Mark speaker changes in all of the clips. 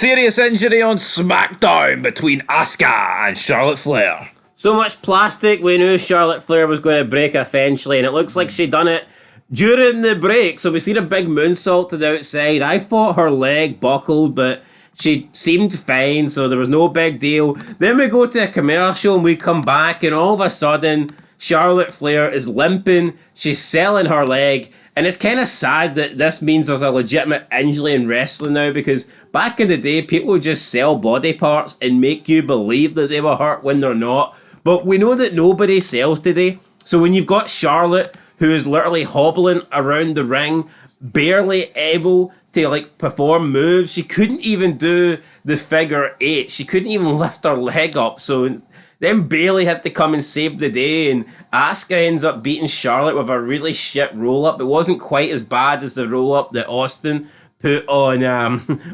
Speaker 1: Serious injury on SmackDown between Asuka and Charlotte Flair.
Speaker 2: So much plastic, we knew Charlotte Flair was going to break eventually, and it looks like she done it during the break. So we seen a big moonsault to the outside. I thought her leg buckled, but she seemed fine, so there was no big deal. Then we go to a commercial and we come back, and all of a sudden, Charlotte Flair is limping. She's selling her leg. And it's kind of sad that this means there's a legitimate injury in wrestling now, because back in the day, people would just sell body parts and make you believe that they were hurt when they're not. But we know that nobody sells today. So when you've got Charlotte, who is literally hobbling around the ring, barely able to perform moves, she couldn't even do the figure eight. She couldn't even lift her leg up. So then Bayley had to come and save the day, and Asuka ends up beating Charlotte with a really shit roll-up. It wasn't quite as bad as the roll-up that Austin put on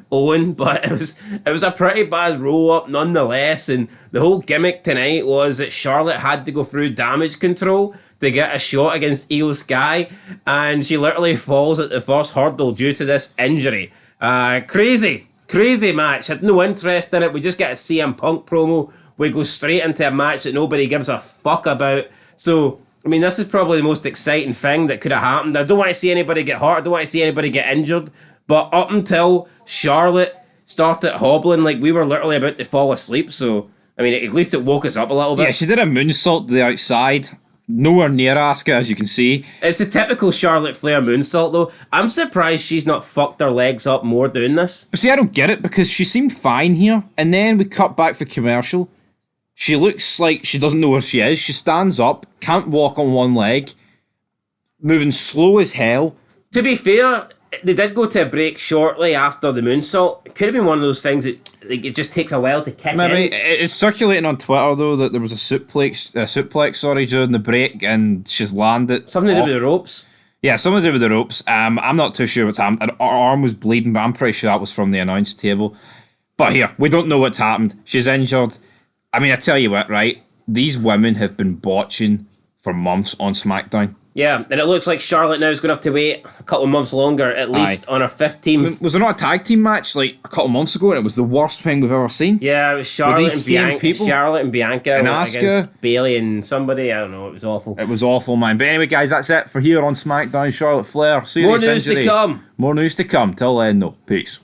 Speaker 2: Owen, but it was a pretty bad roll-up nonetheless, and the whole gimmick tonight was that Charlotte had to go through damage control to get a shot against Io Sky, and she literally falls at the first hurdle due to this injury. Crazy match. Had no interest in it. We just get a CM Punk promo. We go straight into a match that nobody gives a fuck about. So, I mean, this is probably the most exciting thing that could have happened. I don't want to see anybody get hurt. I don't want to see anybody get injured. But up until Charlotte started hobbling, we were literally about to fall asleep. So, I mean, at least it woke us up a little bit.
Speaker 1: Yeah, she did a moonsault to the outside. Nowhere near Asuka, as you can see.
Speaker 2: It's the typical Charlotte Flair moonsault, though. I'm surprised she's not fucked her legs up more doing this.
Speaker 1: But see, I don't get it, because she seemed fine here. And then we cut back for commercial. She looks like she doesn't know where she is. She stands up, can't walk on one leg, moving slow as hell.
Speaker 2: To be fair, they did go to a break shortly after the moonsault. It could have been one of those things that it just takes a while to kick in.
Speaker 1: It's circulating on Twitter, though, that there was a suplex during the break, and she's landed.
Speaker 2: Something to do with the ropes.
Speaker 1: Yeah, something to do with the ropes. I'm not too sure what's happened. Her arm was bleeding, but I'm pretty sure that was from the announce table. But here, we don't know what's happened. She's injured. I mean, I tell you what, right? These women have been botching for months on SmackDown.
Speaker 2: Yeah, and it looks like Charlotte now is going to have to wait a couple of months longer, at least on her 15th.
Speaker 1: Was there not a tag team match a couple of months ago, and it was the worst thing we've ever seen?
Speaker 2: Yeah, it was Charlotte and Bianca
Speaker 1: and Asuka
Speaker 2: against Bayley and somebody. I don't know, it was awful.
Speaker 1: It was awful, man. But anyway, guys, that's it for here on SmackDown. Charlotte Flair.
Speaker 2: More news to come.
Speaker 1: More news to come. Till then, no. Peace.